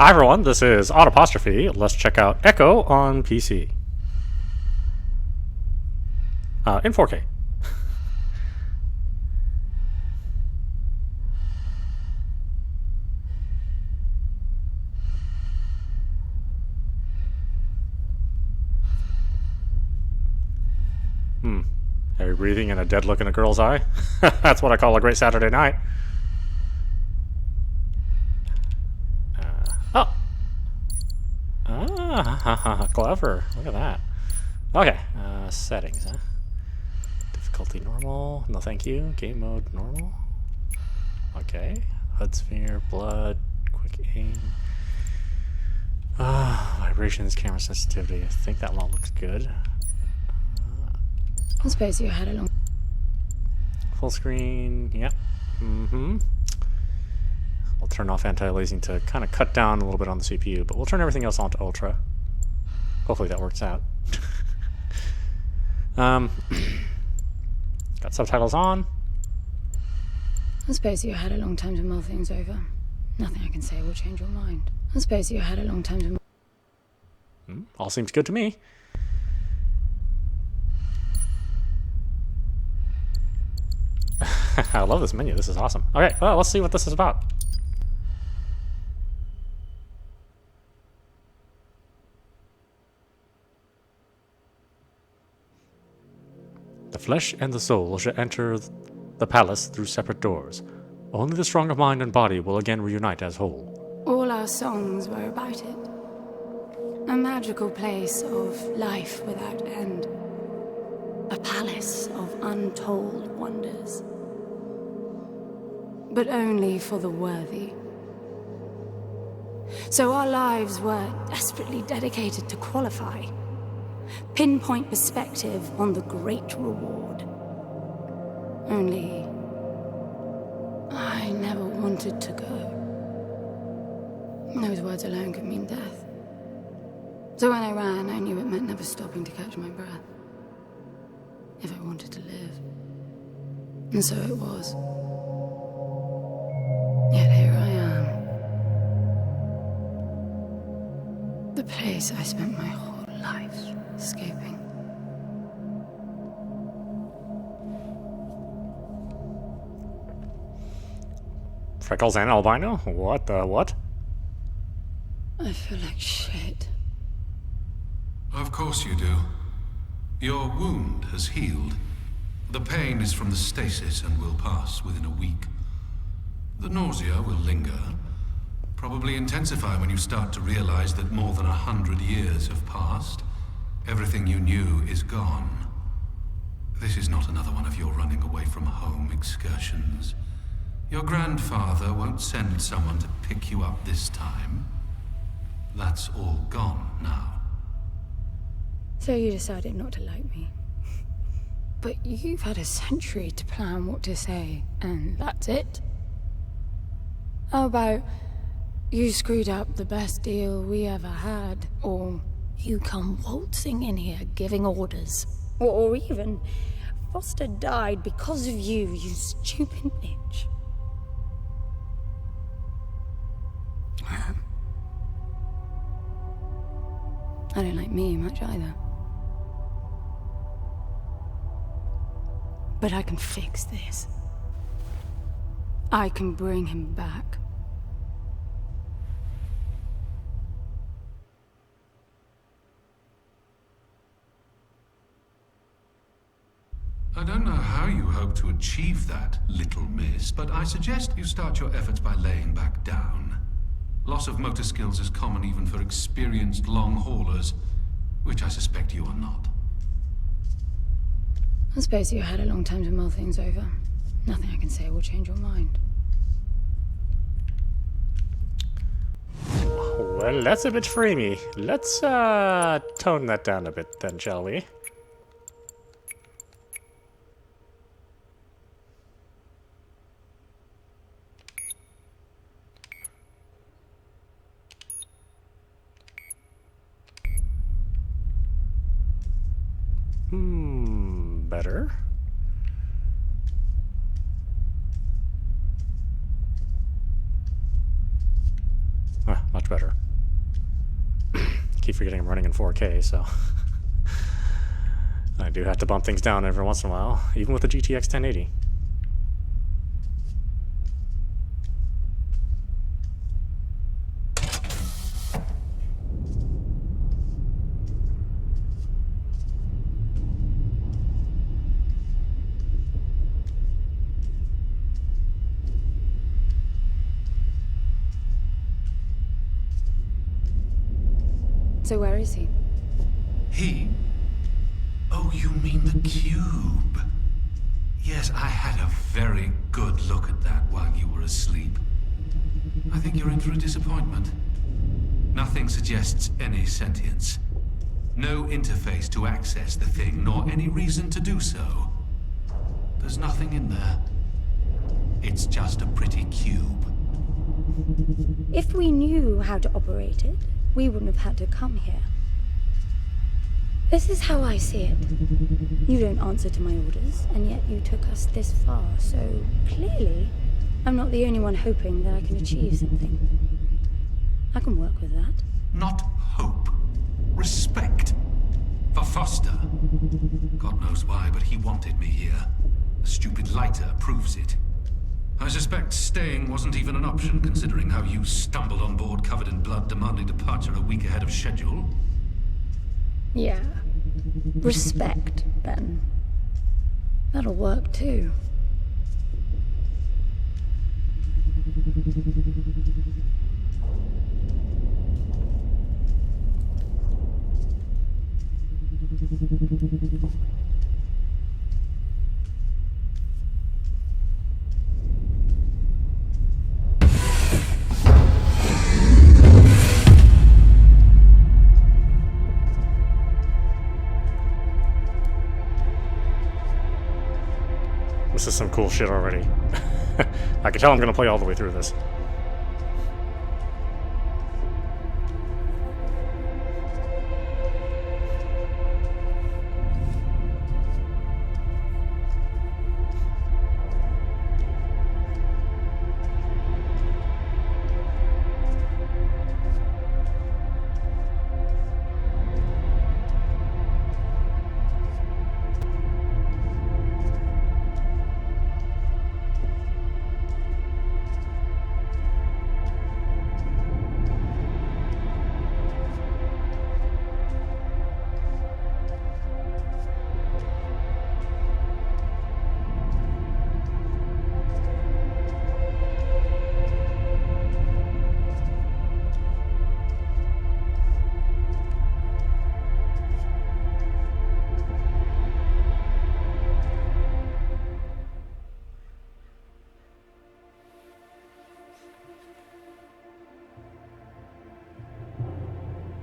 Hi everyone, this is audap. Let's check out Echo on PC. In 4K. Heavy breathing and a dead look in a girl's eye. That's what I call a great Saturday night. Clever. Look at that. Okay, settings, huh? Difficulty normal. No thank you. Game mode normal. Okay. HUD sphere, blood, quick aim. Vibrations, camera sensitivity. I think that one looks good. I suppose you had a long... Full screen, yep. We'll turn off anti-aliasing to kind of cut down a little bit on the CPU, but we'll turn everything else on to ultra. Hopefully that works out. Got subtitles on. I suppose you had a long time to mull things over. Nothing I can say will change your mind. I suppose you had a long time to... All seems good to me. I love this menu. This is awesome. Okay, well, let's see what this is about. The flesh and the soul shall enter the palace through separate doors. Only the strong of mind and body will again reunite as whole. All our songs were about it. A magical place of life without end. A palace of untold wonders. But only for the worthy. So our lives were desperately dedicated to qualify. Pinpoint perspective on the great reward. Only... I never wanted to go. Those words alone could mean death. So when I ran, I knew it meant never stopping to catch my breath. If I wanted to live. And so it was. Yet here I am. The place I spent my whole life escaping. Freckles and albino? What the what? I feel like shit. Of course you do. Your wound has healed. The pain is from the stasis and will pass within a week. The nausea will linger, probably intensify when you start to realize that more than 100 years have passed. Everything you knew is gone. This is not another one of your running away from home excursions. Your grandfather won't send someone to pick you up this time. That's all gone now. So you decided not to like me. But you've had a century to plan what to say, and that's it? How about you screwed up the best deal we ever had, or you come waltzing in here giving orders, or even Foster died because of you, you stupid bitch. I don't like me much either. But I can fix this. I can bring him back. I don't know how you hope to achieve that, little miss, but I suggest you start your efforts by laying back down. Loss of motor skills is common even for experienced long haulers, which I suspect you are not. I suppose you had a long time to mull things over. Nothing I can say will change your mind. Well, that's a bit framey. Let's tone that down a bit then, shall we? Better. much better. Keep forgetting I'm running in 4K, so I do have to bump things down every once in a while, even with the GTX 1080. So where is he? He? Oh, you mean the cube? Yes, I had a very good look at that while you were asleep. I think you're in for a disappointment. Nothing suggests any sentience. No interface to access the thing, nor any reason to do so. There's nothing in there. It's just a pretty cube. If we knew how to operate it, we wouldn't have had to come here. This is how I see it. You don't answer to my orders, and yet you took us this far, so clearly I'm not the only one hoping that I can achieve something. I can work with that. Not hope. Respect. For Foster. God knows why, but he wanted me here. The stupid lighter proves it. I suspect staying wasn't even an option, considering how you stumbled on board covered in blood, demanding departure a week ahead of schedule. Yeah. Respect, then. That'll work, too. This is some cool shit already. I can tell I'm gonna play all the way through this.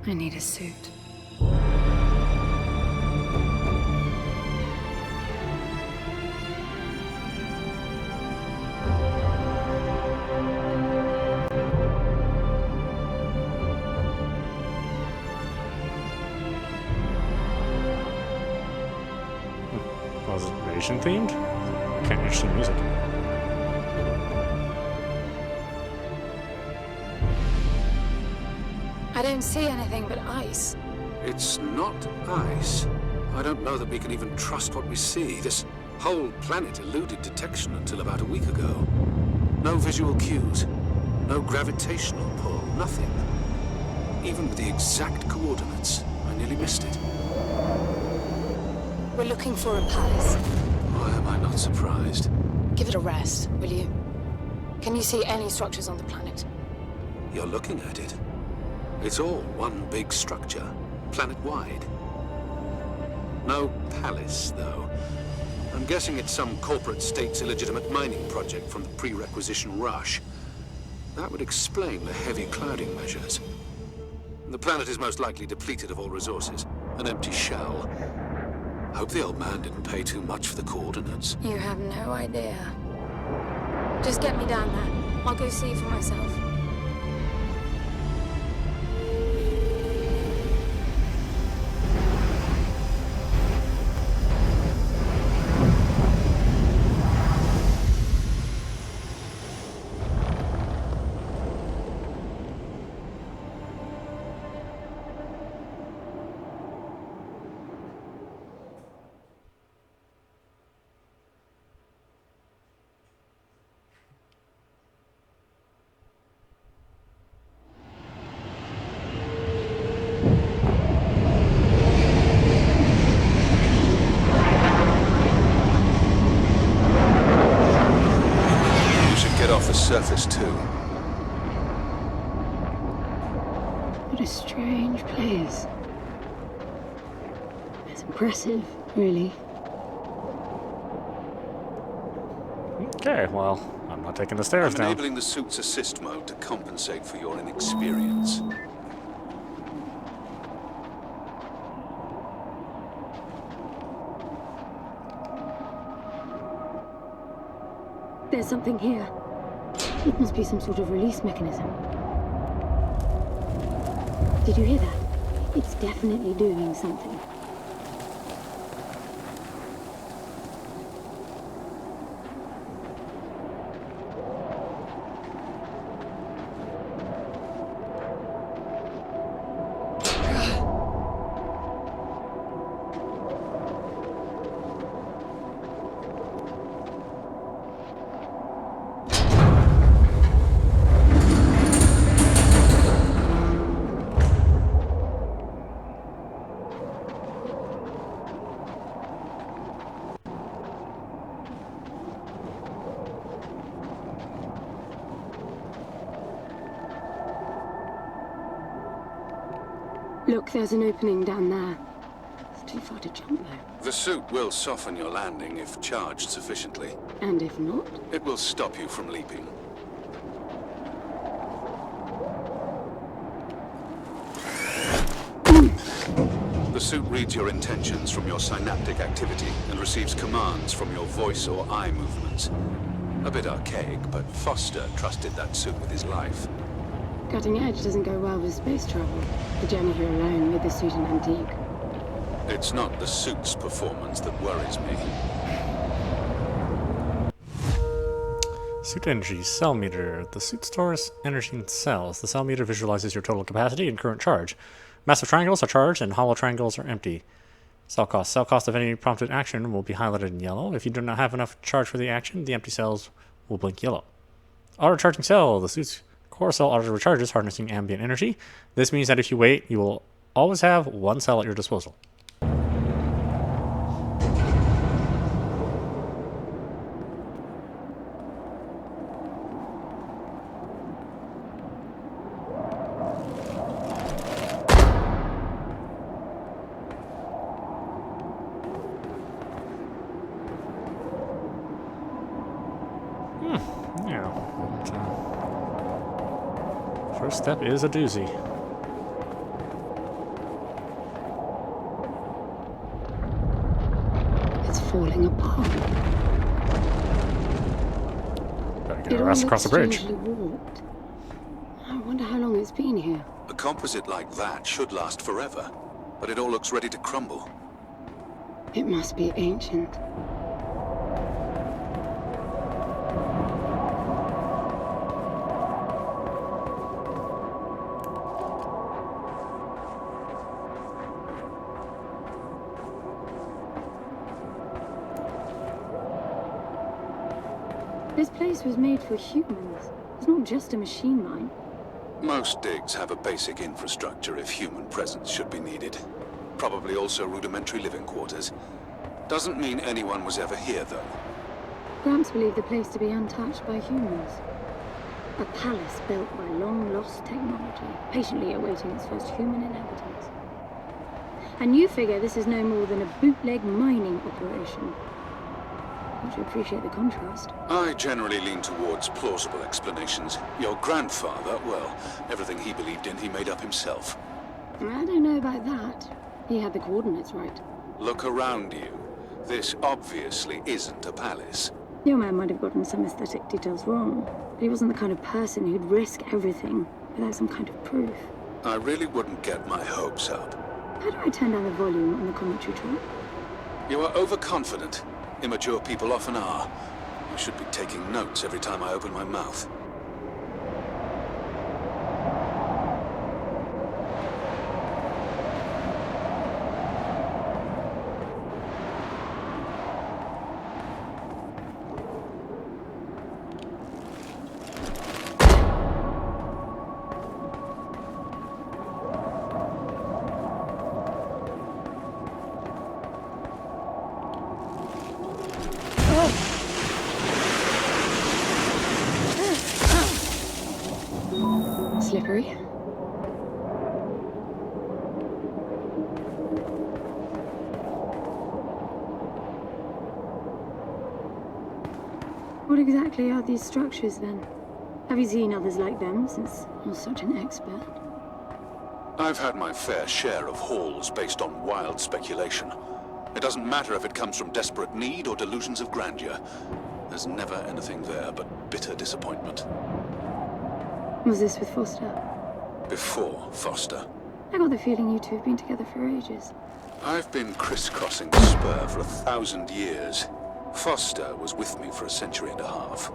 I need a suit. Was it Asian themed? Kind of interesting music. I don't see anything but ice. It's not ice. I don't know that we can even trust what we see. This whole planet eluded detection until about a week ago. No visual cues, no gravitational pull, nothing. Even with the exact coordinates, I nearly missed it. We're looking for a palace. Why am I not surprised? Give it a rest, will you? Can you see any structures on the planet? You're looking at it. It's all one big structure, planet-wide. No palace, though. I'm guessing it's some corporate state's illegitimate mining project from the pre-requisition rush. That would explain the heavy clouding measures. The planet is most likely depleted of all resources. An empty shell. Hope the old man didn't pay too much for the coordinates. You have no idea. Just get me down there. I'll go see for myself. too. What a strange place. It's impressive, really. Okay, well, I'm not taking the stairs I'm down. enabling the suit's assist mode to compensate for your inexperience. There's something here. It must be some sort of release mechanism. Did you hear that? It's definitely doing something. Look, there's an opening down there. It's too far to jump, though. The suit will soften your landing if charged sufficiently. And if not? It will stop you from leaping. The suit reads your intentions from your synaptic activity and receives commands from your voice or eye movements. A bit archaic, but Foster trusted that suit with his life. Cutting edge doesn't go well with space travel. The journey here alone made the suit an antique. It's not the suit's performance that worries me. Suit energy, cell meter. The suit stores energy in cells. The cell meter visualizes your total capacity and current charge. Massive triangles are charged and hollow triangles are empty. Cell cost. Cell cost of any prompted action will be highlighted in yellow. If you do not have enough charge for the action, the empty cells will blink yellow. Auto charging cell. The suit's core cell auto recharges, harnessing ambient energy. This means that if you wait, you will always have one cell at your disposal. Yeah. First step is a doozy. It's falling apart. Better get It our all ass across the looks bridge. strangely warped. I wonder how long it's been here. A composite like that should last forever, but it all looks ready to crumble. It must be ancient. This place was made for humans. It's not just a machine mine. Most digs have a basic infrastructure if human presence should be needed. Probably also rudimentary living quarters. Doesn't mean anyone was ever here, though. Gramps believed the place to be untouched by humans. A palace built by long-lost technology, patiently awaiting its first human inhabitants. And you figure this is no more than a bootleg mining operation. Don't you appreciate the contrast? I generally lean towards plausible explanations. Your grandfather, well, everything he believed in, he made up himself. I don't know about that. He had the coordinates right. Look around you. This obviously isn't a palace. Your man might have gotten some aesthetic details wrong, but he wasn't the kind of person who'd risk everything without some kind of proof. I really wouldn't get my hopes up. How do I turn down the volume on the commentary track? You are overconfident. Immature people often are. I should be taking notes every time I open my mouth. Sorry. What exactly are these structures then? Have you seen others like them since you're such an expert? I've had my fair share of halls based on wild speculation. It doesn't matter if it comes from desperate need or delusions of grandeur. There's never anything there but bitter disappointment. Was this with Foster? Before Foster. I got the feeling you two have been together for ages. I've been crisscrossing the spur for 1,000 years. Foster was with me for a century and a half.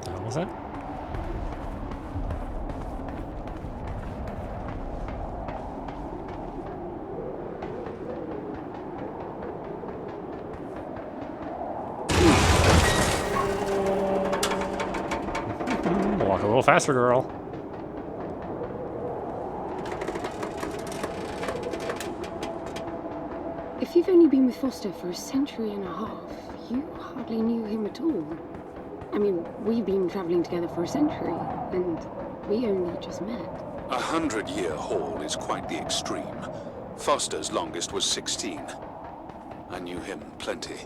What was that? Walk a little faster, girl. If you've only been with Foster for a century and a half, you hardly knew him at all. I mean, we've been traveling together for a century, and we only just met. 100-year haul is quite the extreme. Foster's longest was 16. I knew him plenty.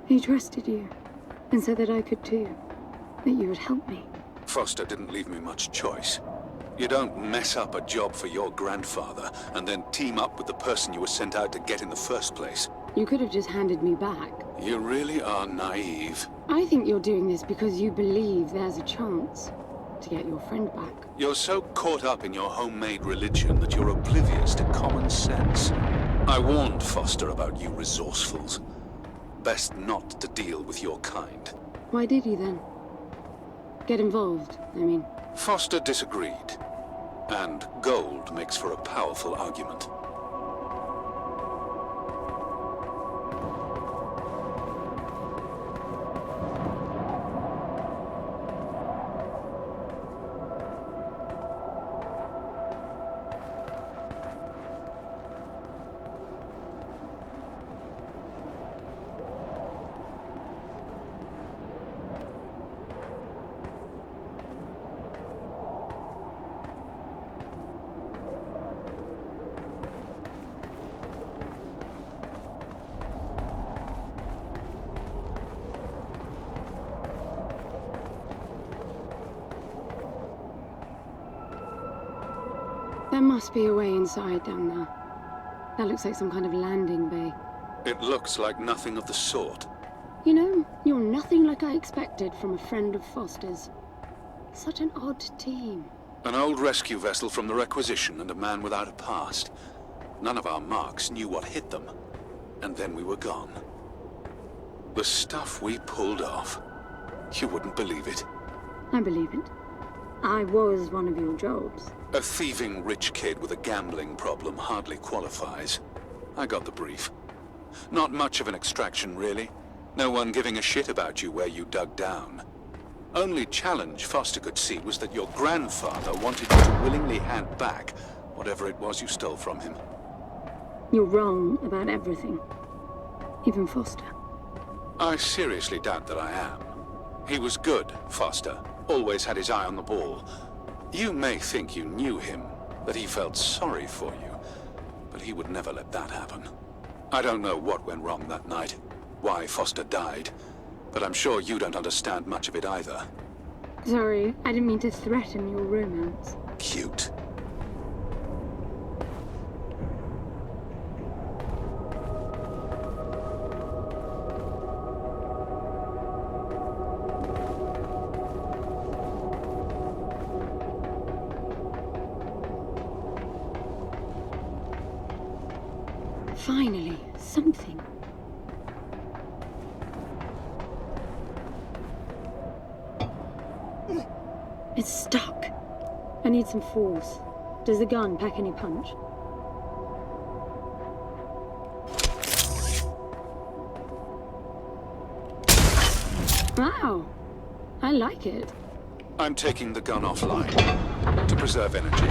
He trusted you, and said that I could too. That you would help me. Foster didn't leave me much choice. You don't mess up a job for your grandfather and then team up with the person you were sent out to get in the first place. You could have just handed me back. You really are naive. I think you're doing this because you believe there's a chance to get your friend back. You're so caught up in your homemade religion that you're oblivious to common sense. I warned Foster about you resourcefuls. Best not to deal with your kind. Why did you then? Get involved, I mean. Foster disagreed. And gold makes for a powerful argument. There must be a way inside down there. That looks like some kind of landing bay. It looks like nothing of the sort. You know, you're nothing like I expected from a friend of Foster's. Such an odd team. An old rescue vessel from the Requisition and a man without a past. None of our marks knew what hit them. And then we were gone. The stuff we pulled off. You wouldn't believe it. I believe it. I was one of your jobs. A thieving rich kid with a gambling problem hardly qualifies. I got the brief. Not much of an extraction, really. No one giving a shit about you where you dug down. Only challenge Foster could see was that your grandfather wanted you to willingly hand back whatever it was you stole from him. You're wrong about everything. Even Foster. I seriously doubt that I am. He was good, Foster. Always had his eye on the ball. You may think you knew him, that he felt sorry for you, but he would never let that happen. I don't know what went wrong that night, why Foster died, but I'm sure you don't understand much of it either. Sorry, I didn't mean to threaten your romance. Cute. Finally, something. It's stuck. I need some force. Does the gun pack any punch? Wow. I like it. I'm taking the gun offline to preserve energy.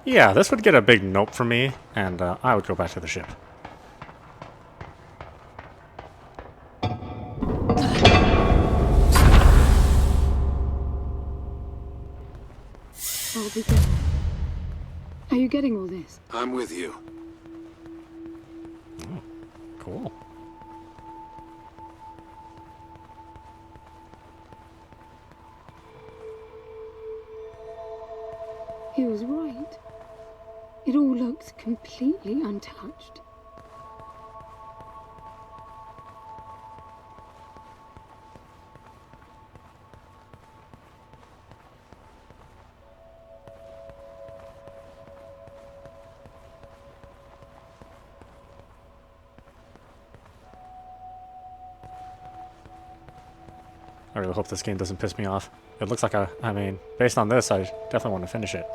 Yeah, this would get a big nope from me, and I would go back to the ship. I'll be good. Are you getting all this? I'm with you. Cool. He was right. It all looks completely untouched. I really hope this game doesn't piss me off. It looks like I mean, based on this, I definitely want to finish it.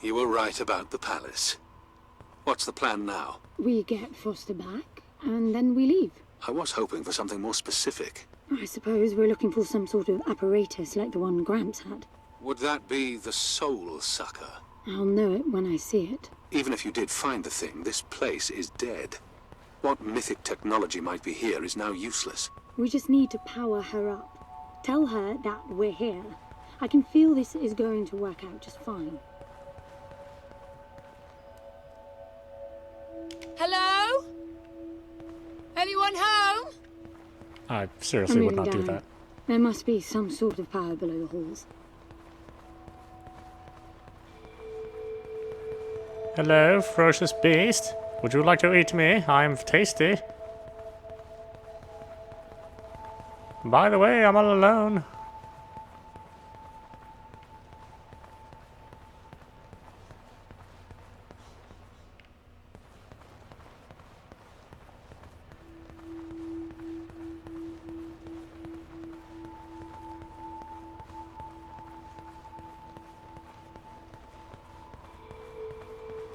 You were right about the palace. What's the plan now? We get Foster back, and then we leave. I was hoping for something more specific. I suppose we're looking for some sort of apparatus like the one Gramps had. Would that be the Soul Sucker? I'll know it when I see it. Even if you did find the thing, this place is dead. What mythic technology might be here is now useless. We just need to power her up. Tell her that we're here. I can feel this is going to work out just fine. Hello? Anyone home? I seriously would I'm not do moving down. that. There must be some sort of power below the halls. Hello, ferocious beast. Would you like to eat me? I'm tasty. By the way, I'm all alone.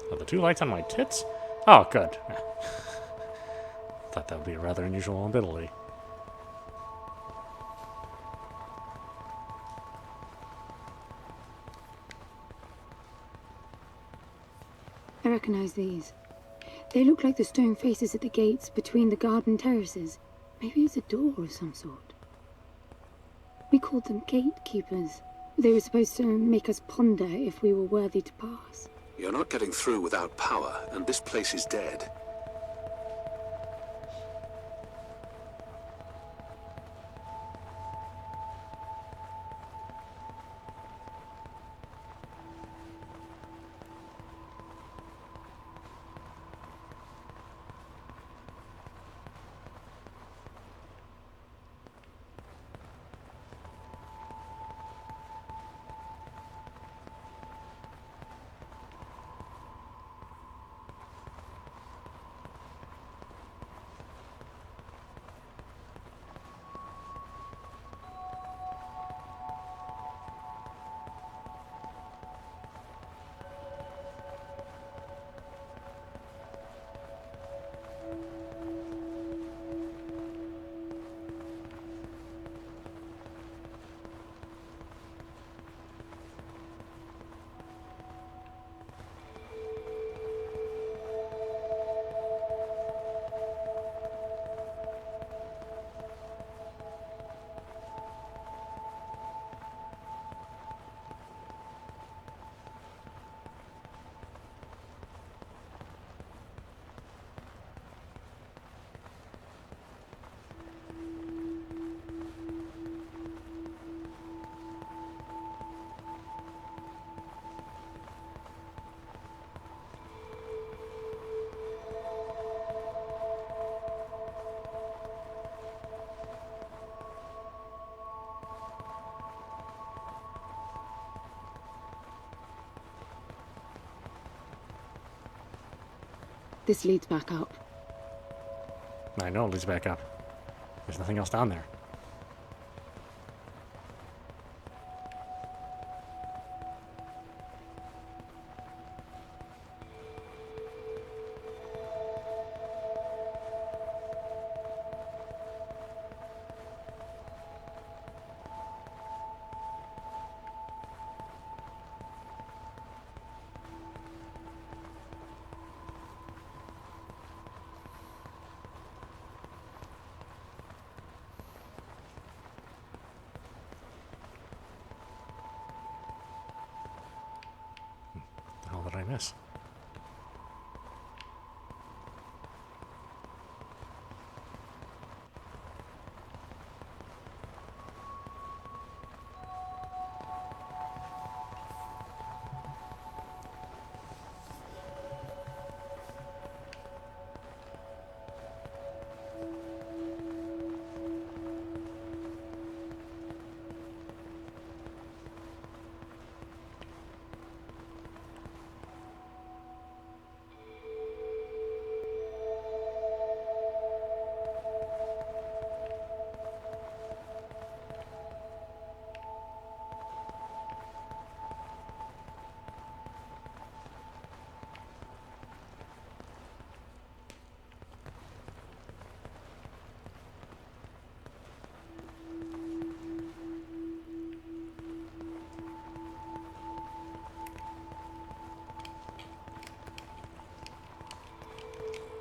Are the two lights on my tits? Oh, good. Thought that would be a rather unusual ability. I recognize these. They look like the stone faces at the gates between the garden terraces. Maybe it's a door of some sort. We called them gatekeepers. They were supposed to make us ponder if we were worthy to pass. You're not getting through without power, and this place is dead. This leads back up. I know it leads back up. There's nothing else down there. The hell did I miss?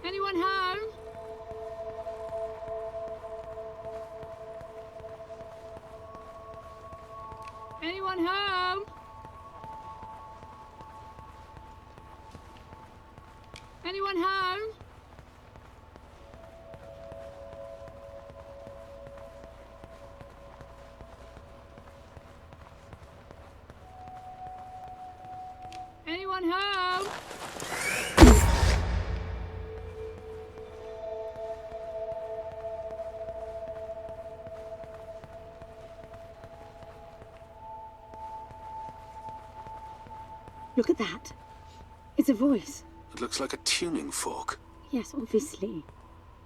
Anyone home? Anyone home? Anyone home? Anyone home? Look at that. It's a voice. It looks like a tuning fork. Yes, obviously.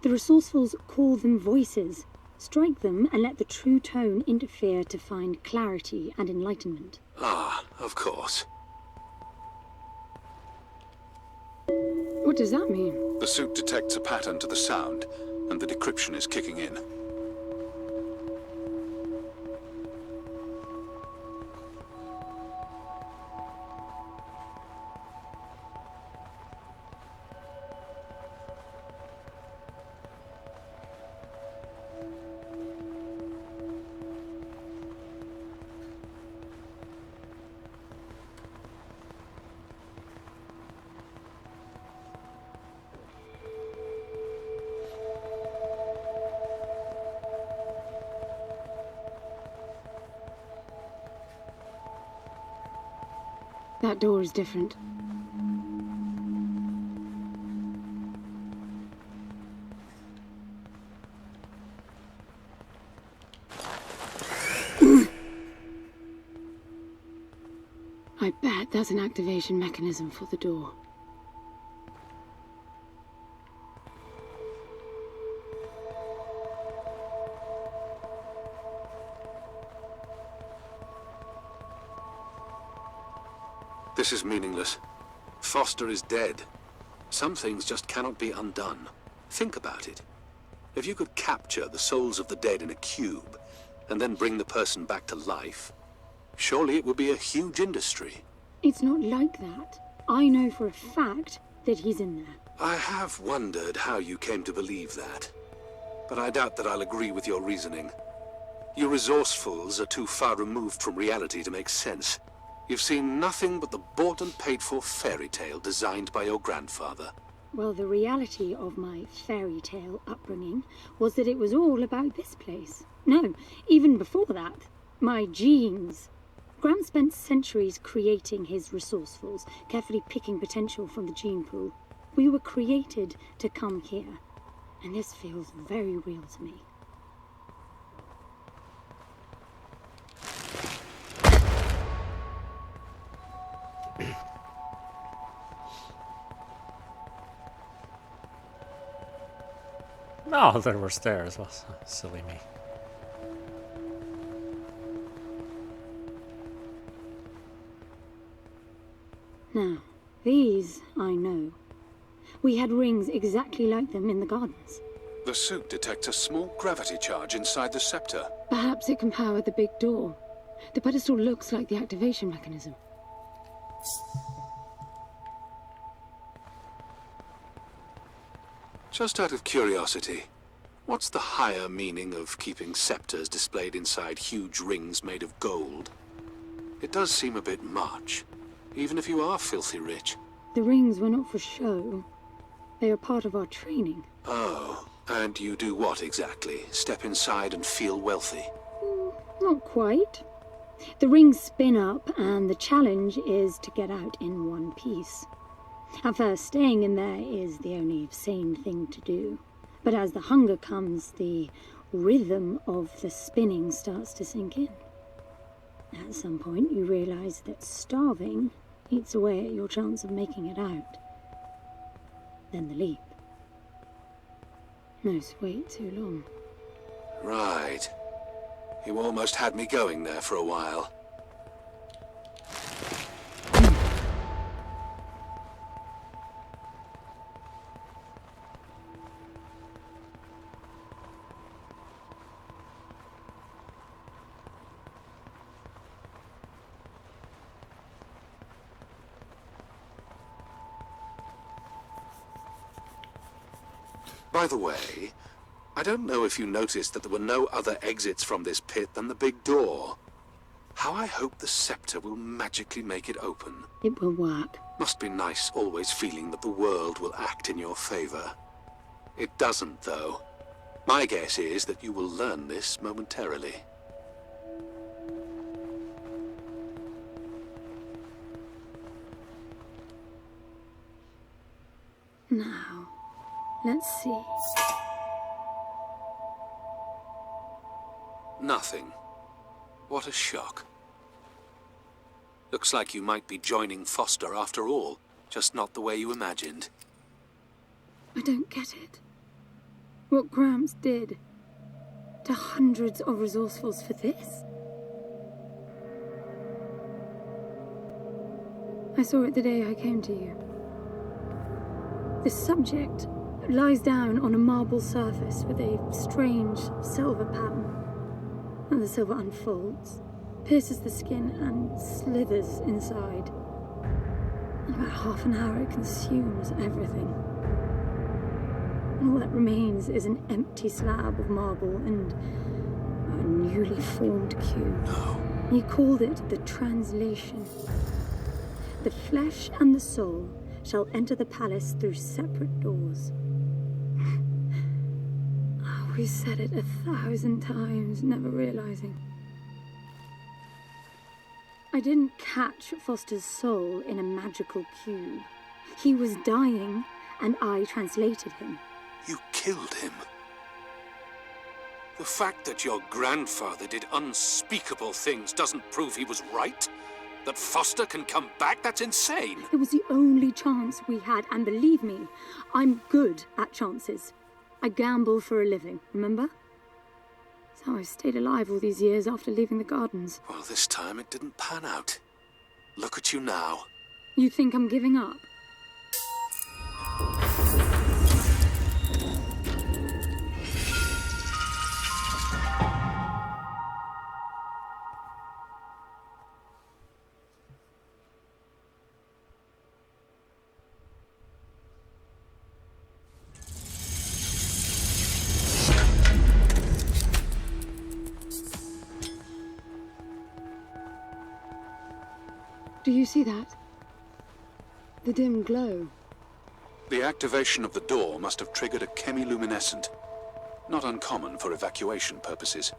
The resourcefuls call them voices. Strike them and let the true tone interfere to find clarity and enlightenment. Ah, of course. What does that mean? The suit detects a pattern to the sound, and the decryption is kicking in. That door is different. I bet that's an activation mechanism for the door. This is meaningless. Foster is dead. Some things just cannot be undone. Think about it. If you could capture the souls of the dead in a cube, and then bring the person back to life, surely it would be a huge industry. It's not like that. I know for a fact that he's in there. I have wondered how you came to believe that. But I doubt that I'll agree with your reasoning. You resourcefuls are too far removed from reality to make sense. You've seen nothing but the bought and paid for fairy tale designed by your grandfather. Well, the reality of my fairy tale upbringing was that it was all about this place. No, even before that, my genes. Grant spent centuries creating his resourcefuls, carefully picking potential from the gene pool. We were created to come here, and this feels very real to me. Oh, there were stairs. Well, silly me. Now, these I know. We had rings exactly like them in the gardens. The suit detects a small gravity charge inside the scepter. Perhaps it can power the big door. The pedestal looks like the activation mechanism. Just out of curiosity, what's the higher meaning of keeping scepters displayed inside huge rings made of gold? It does seem a bit much, even if you are filthy rich. The rings were not for show. They are part of our training. Oh, and you do what exactly? Step inside and feel wealthy? Not quite. The rings spin up, and the challenge is to get out in one piece. At first, staying in there is the only sane thing to do. But as the hunger comes, the rhythm of the spinning starts to sink in. At some point, you realize that starving eats away at your chance of making it out. Then the leap. No, wait too long. Right. You almost had me going there for a while. By the way, I don't know if you noticed that there were no other exits from this pit than the big door. How I hope the scepter will magically make it open. It will work. Must be nice always feeling that the world will act in your favor. It doesn't, though. My guess is that you will learn this momentarily. Now, let's see. Nothing. What a shock. Looks like you might be joining Foster after all, just not the way you imagined. I don't get it. What Gramps did to hundreds of resourcefuls for this? I saw it the day I came to you. The subject lies down on a marble surface with a strange silver pattern. And the silver unfolds, pierces the skin, and slithers inside. In about half an hour, it consumes everything. And all that remains is an empty slab of marble and a newly formed cube. No. He called it the translation. The flesh and the soul shall enter the palace through separate doors. We said it 1,000 times, never realizing. I didn't catch Foster's soul in a magical cube. He was dying, and I translated him. You killed him. The fact that your grandfather did unspeakable things doesn't prove he was right. That Foster can come back, that's insane. It was the only chance we had, and believe me, I'm good at chances. I gamble for a living, remember? That's how I stayed alive all these years after leaving the gardens. Well, this time it didn't pan out. Look at you now. You think I'm giving up? Do you see that? The dim glow. The activation of the door must have triggered a chemiluminescent. Not uncommon for evacuation purposes.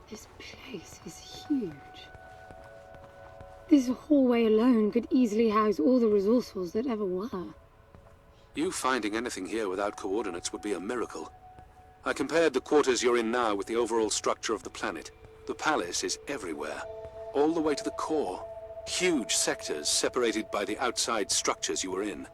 This place is huge. This hallway alone could easily house all the resourcefuls that ever were. You finding anything here without coordinates would be a miracle. I compared the quarters you're in now with the overall structure of the planet. The palace is everywhere, all the way to the core. Huge sectors separated by the outside structures you were in.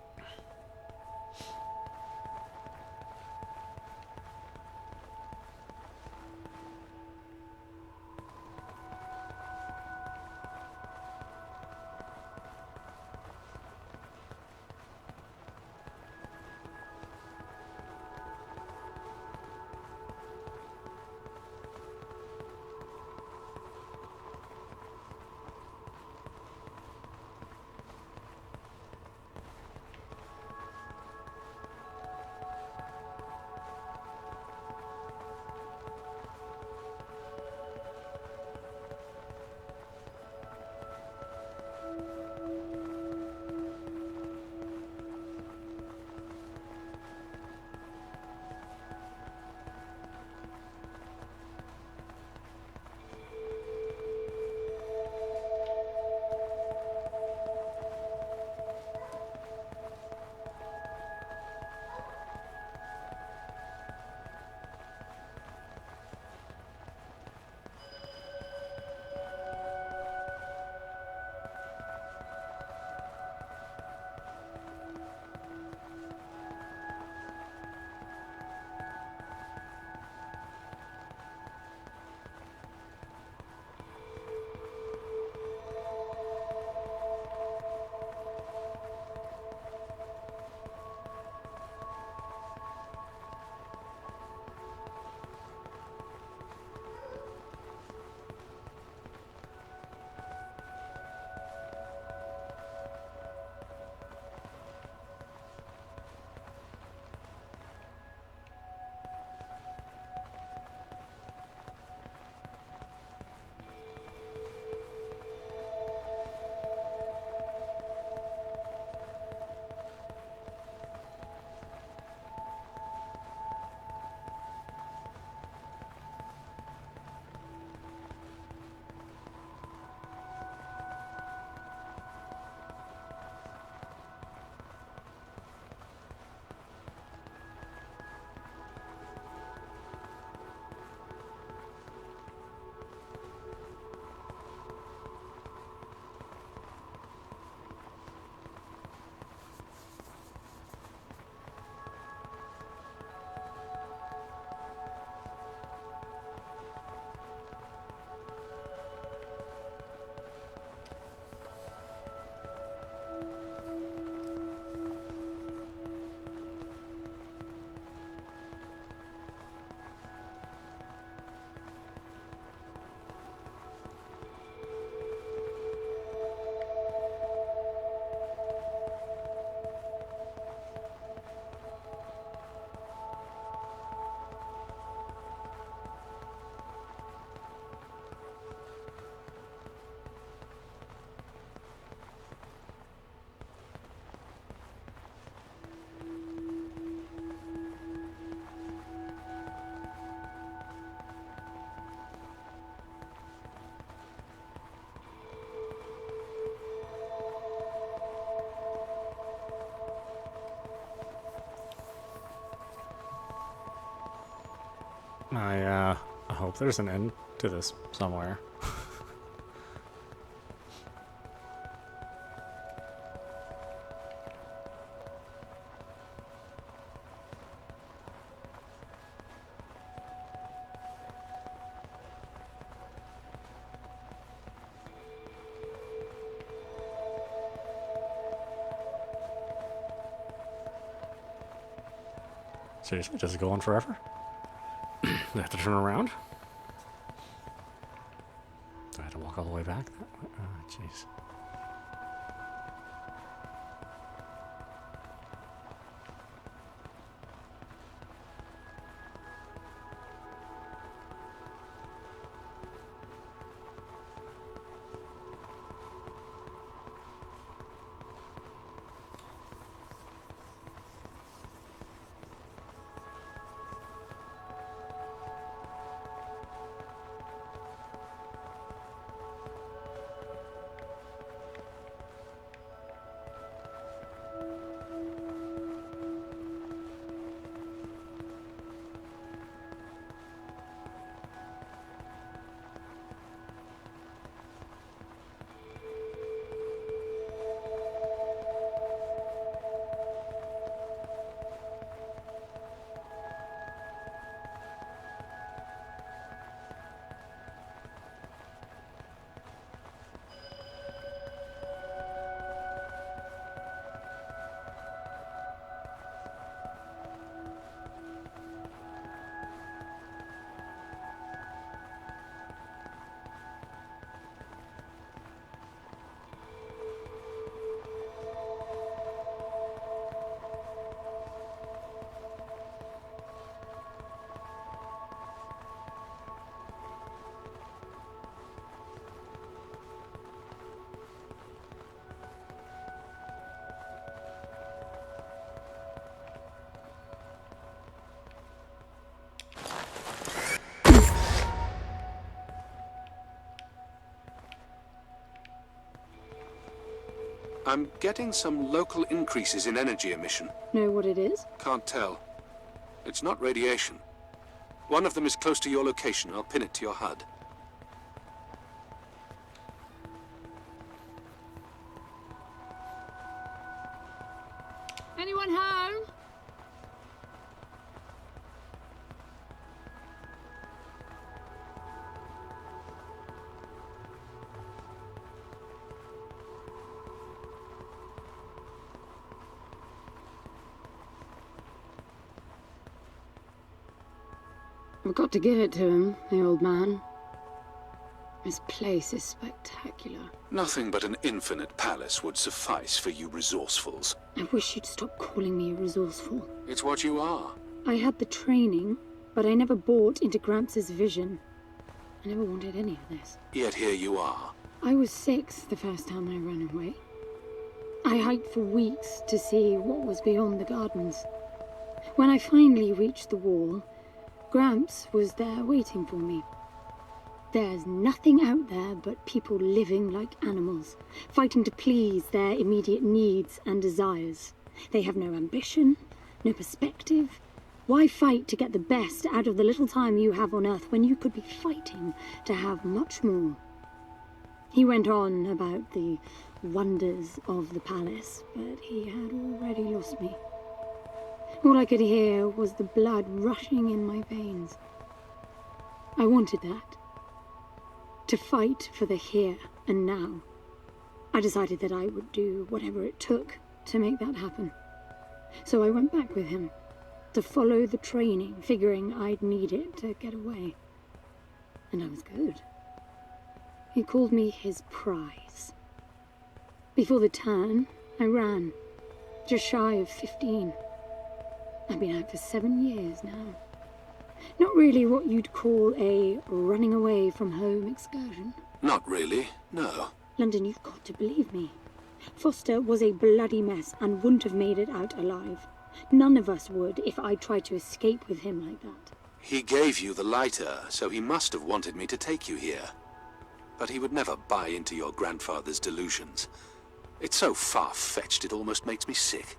I hope there's an end to this somewhere. Seriously, does it go on forever? They have to turn around? Do I have to walk all the way back? Oh, jeez. I'm getting some local increases in energy emission. Know what it is? Can't tell. It's not radiation. One of them is close to your location. I'll pin it to your HUD. Anyone home? I've got to give it to him, the old man. This place is spectacular. Nothing but an infinite palace would suffice for you resourcefuls. I wish you'd stop calling me resourceful. It's what you are. I had the training, but I never bought into Gramps' vision. I never wanted any of this. Yet here you are. I was 6 the first time I ran away. I hiked for weeks to see what was beyond the gardens. When I finally reached the wall, Gramps was there waiting for me. There's nothing out there but people living like animals, fighting to please their immediate needs and desires. They have no ambition, no perspective. Why fight to get the best out of the little time you have on Earth when you could be fighting to have much more? He went on about the wonders of the palace, but he had already lost me. All I could hear was the blood rushing in my veins. I wanted that. To fight for the here and now. I decided that I would do whatever it took to make that happen. So I went back with him, to follow the training, figuring I'd need it to get away. And I was good. He called me his prize. Before the turn, I ran, just shy of 15. I've been out for 7 years now. Not really what you'd call a running away from home excursion. Not really, no. London, you've got to believe me. Foster was a bloody mess and wouldn't have made it out alive. None of us would if I tried to escape with him like that. He gave you the lighter, so he must have wanted me to take you here. But he would never buy into your grandfather's delusions. It's so far-fetched it almost makes me sick.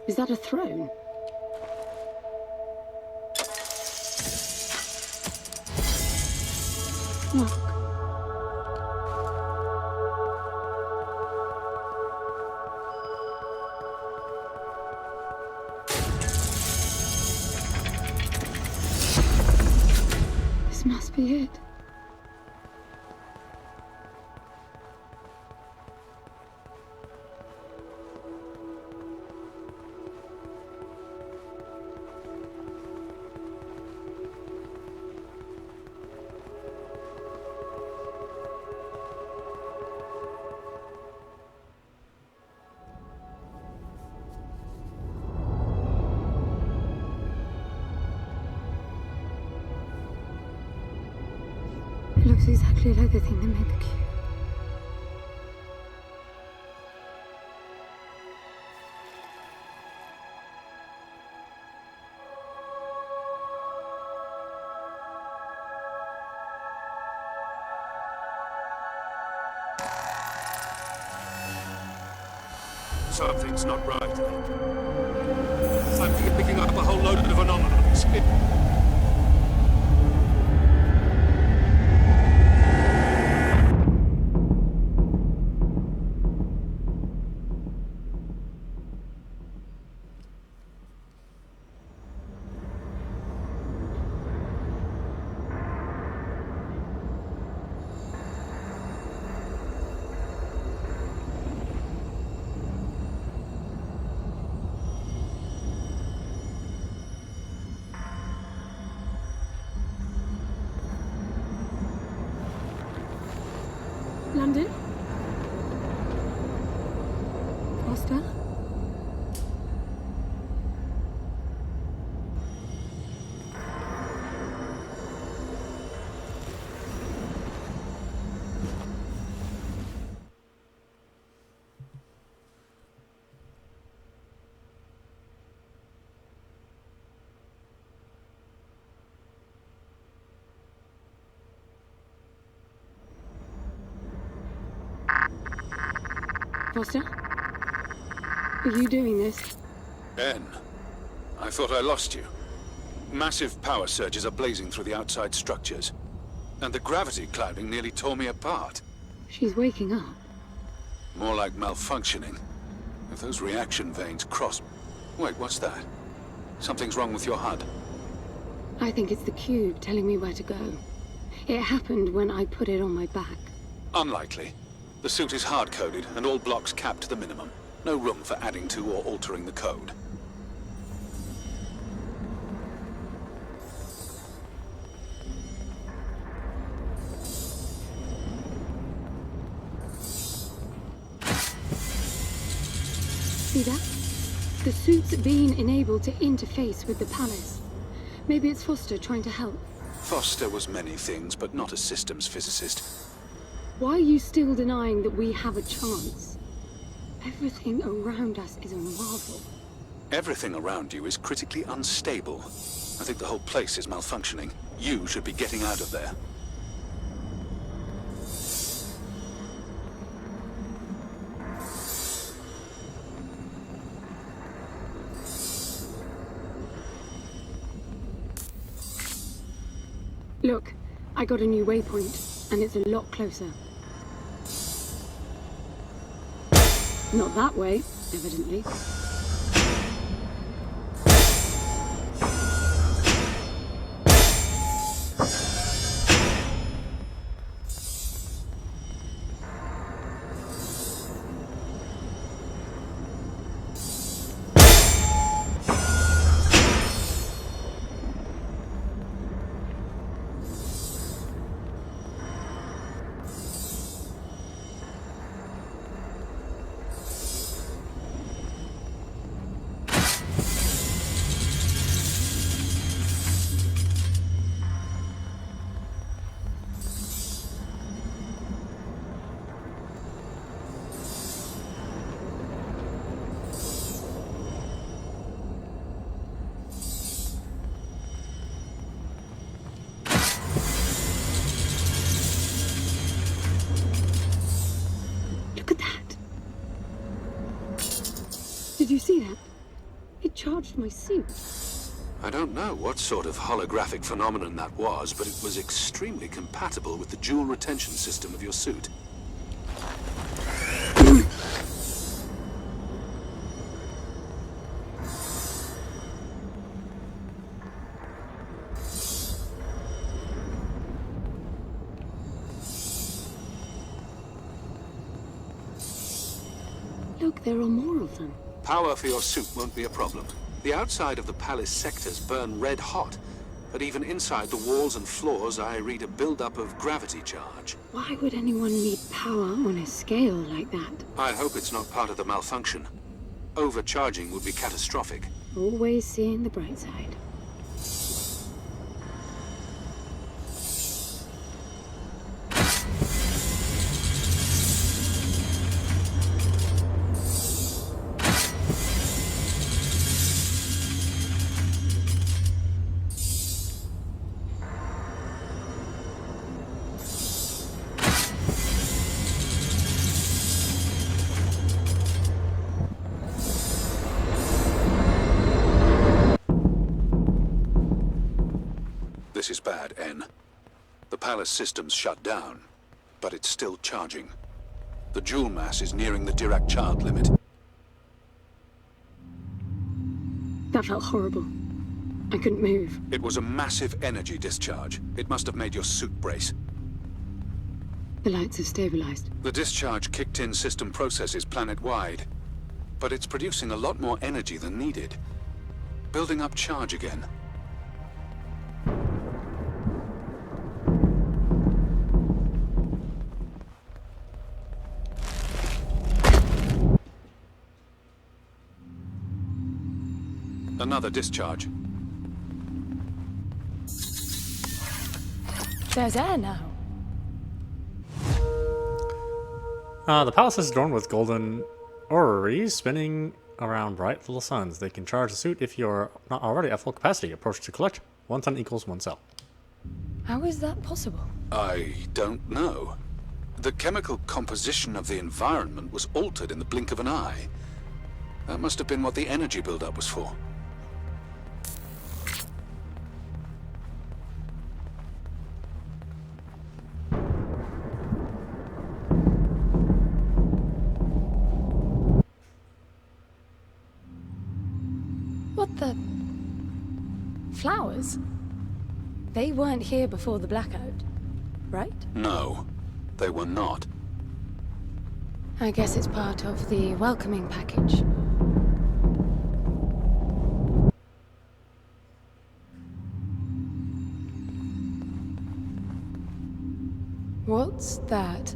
Is that a throne? Look. This must be it. It looks exactly like the thing that made the cube. Something's not right. I'm picking up a whole load of anomalies. London? Foster? Foster? Are you doing this? En, I thought I lost you. Massive power surges are blazing through the outside structures. And the gravity clouding nearly tore me apart. She's waking up. More like malfunctioning. If those reaction veins cross... Wait, what's that? Something's wrong with your HUD. I think it's the cube telling me where to go. It happened when I put it on my back. Unlikely. The suit is hard-coded and all blocks capped to the minimum. No room for adding to or altering the code. See that? The suit's being enabled to interface with the palace. Maybe it's Foster trying to help. Foster was many things, but not a systems physicist. Why are you still denying that we have a chance? Everything around us is a marvel. Everything around you is critically unstable. I think the whole place is malfunctioning. You should be getting out of there. Look, I got a new waypoint, and it's a lot closer. Not that way, evidently. Look at that. Did you see that? It charged my suit. I don't know what sort of holographic phenomenon that was, but it was extremely compatible with the dual retention system of your suit. Look, there are more of them. Power for your suit won't be a problem. The outside of the palace sectors burn red hot, but even inside the walls and floors I read a buildup of gravity charge. Why would anyone need power on a scale like that? I hope it's not part of the malfunction. Overcharging would be catastrophic. Always seeing the bright side. This is bad, En. The palace system's shut down, but it's still charging. The jewel mass is nearing the Dirac-Child limit. That felt horrible. I couldn't move. It was a massive energy discharge. It must have made your suit brace. The lights have stabilized. The discharge kicked in system processes planet-wide, but it's producing a lot more energy than needed. Building up charge again. Another discharge. There's air now. The palace is adorned with golden orreries spinning around bright little suns. They can charge the suit if you're not already at full capacity. Approach to collect. 1 sun equals 1 cell. How is that possible? I don't know. The chemical composition of the environment was altered in the blink of an eye. That must have been what the energy buildup was for. What the... Flowers? They weren't here before the blackout, right? No, they were not. I guess it's part of the welcoming package. What's that?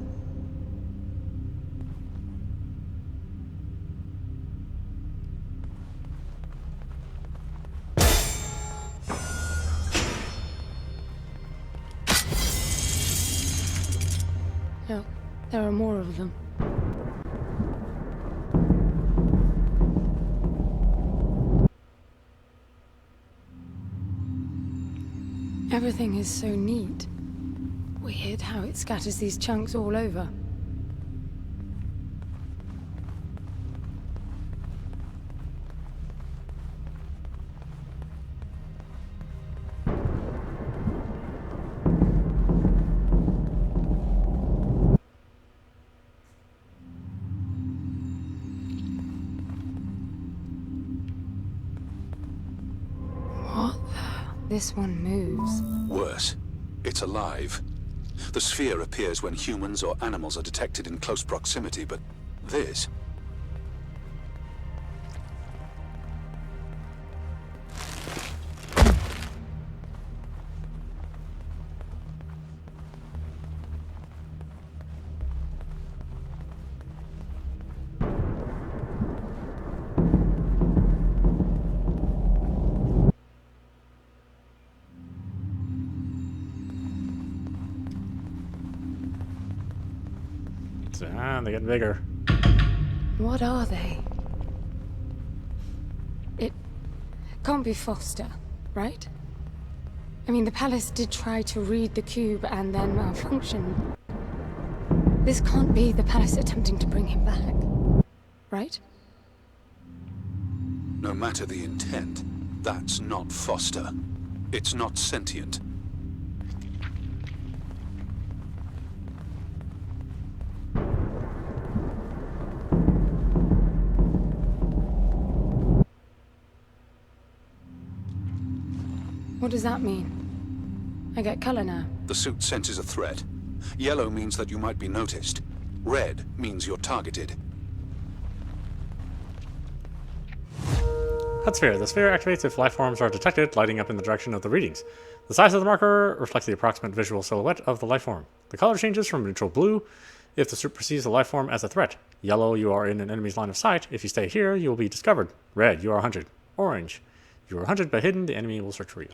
No, there are more of them. Everything is so neat. Weird how it scatters these chunks all over. What the... This one moves. Worse, it's alive. The sphere appears when humans or animals are detected in close proximity, but this... They're getting bigger. What are they? It can't be Foster, right? I mean, the palace did try to read the cube and then malfunction. This can't be the palace attempting to bring him back, right? No matter the intent, that's not Foster. It's not sentient. What does that mean? I get color now. The suit senses a threat. Yellow means that you might be noticed. Red means you're targeted. HUD sphere. The sphere activates if life forms are detected, lighting up in the direction of the readings. The size of the marker reflects the approximate visual silhouette of the life form. The color changes from neutral blue if the suit perceives the life form as a threat. Yellow, you are in an enemy's line of sight. If you stay here, you will be discovered. Red, you are hunted. Orange, you are hunted but hidden. The enemy will search for you.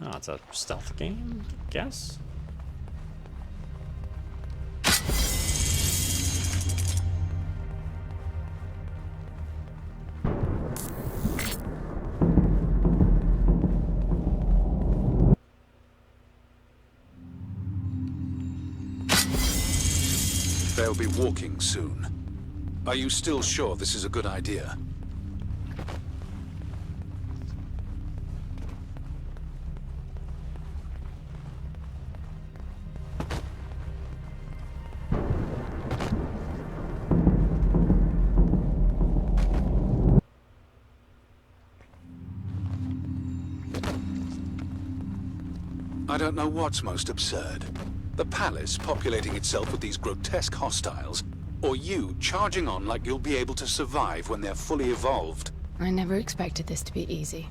Oh, it's a stealth game, I guess. They'll be walking soon. Are you still sure this is a good idea? I don't know what's most absurd. The palace populating itself with these grotesque hostiles, or you charging on like you'll be able to survive when they're fully evolved. I never expected this to be easy.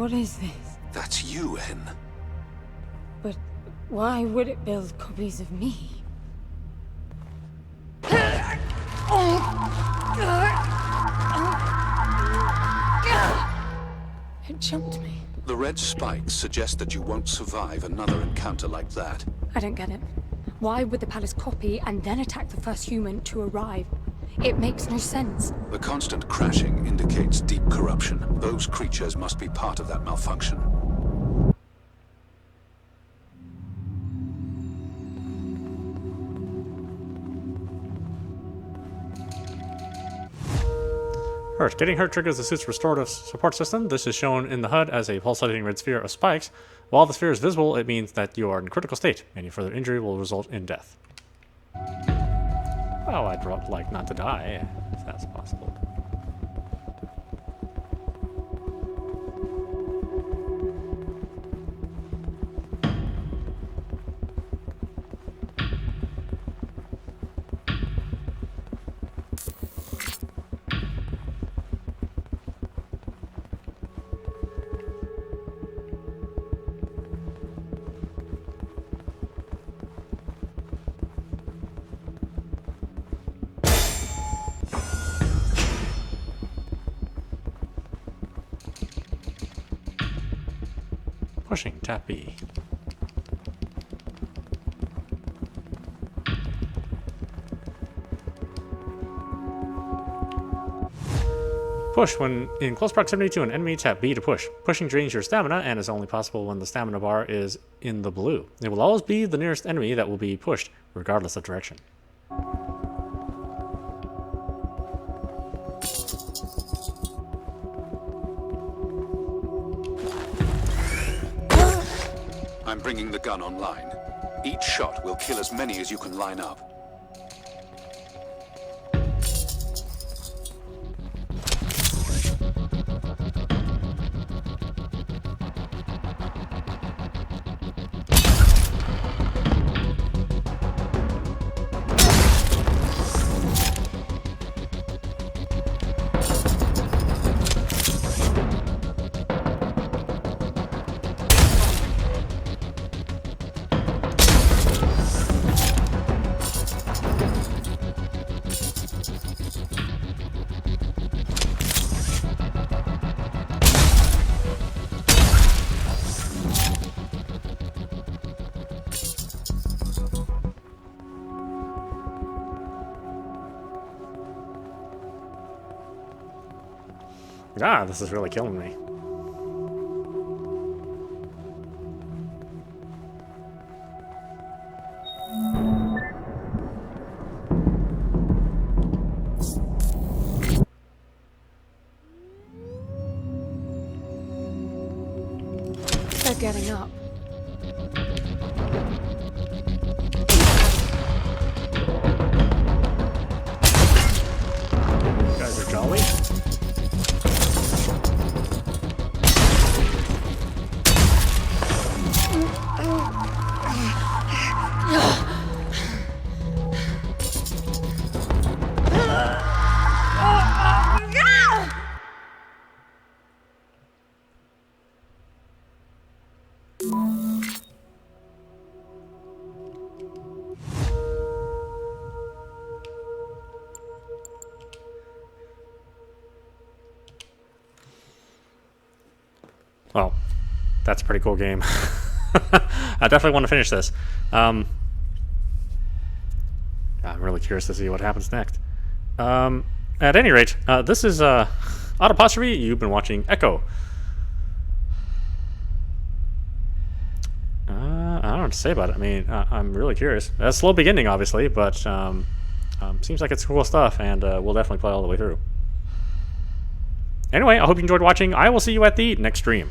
What is this? That's you, Hen. But why would it build copies of me? It jumped me. The red spikes suggest that you won't survive another encounter like that. I don't get it. Why would the palace copy and then attack the first human to arrive? It makes no sense. The constant crashing indicates deep corruption. Those creatures must be part of that malfunction. Hurt. Getting hurt triggers the suit's restorative support system. This is shown in the HUD as a pulsating red sphere of spikes. While the sphere is visible, it means that you are in critical state. Any further injury will result in death. Well, I'd like not to die, if that's possible. Pushing, tap B. Push. When in close proximity to an enemy, tap B to push. Pushing drains your stamina and is only possible when the stamina bar is in the blue. It will always be the nearest enemy that will be pushed, regardless of direction. I'm bringing the gun online. Each shot will kill as many as you can line up. Ah, this is really killing me. They're getting up. You guys are jolly. Well, that's a pretty cool game. I definitely want to finish this. I'm really curious to see what happens next. At any rate, this is Audapostrophe. You've been watching Echo. I don't know what to say about it. I mean, I'm really curious. A slow beginning, obviously, but seems like it's cool stuff, and we'll definitely play all the way through. Anyway, I hope you enjoyed watching. I will see you at the next stream.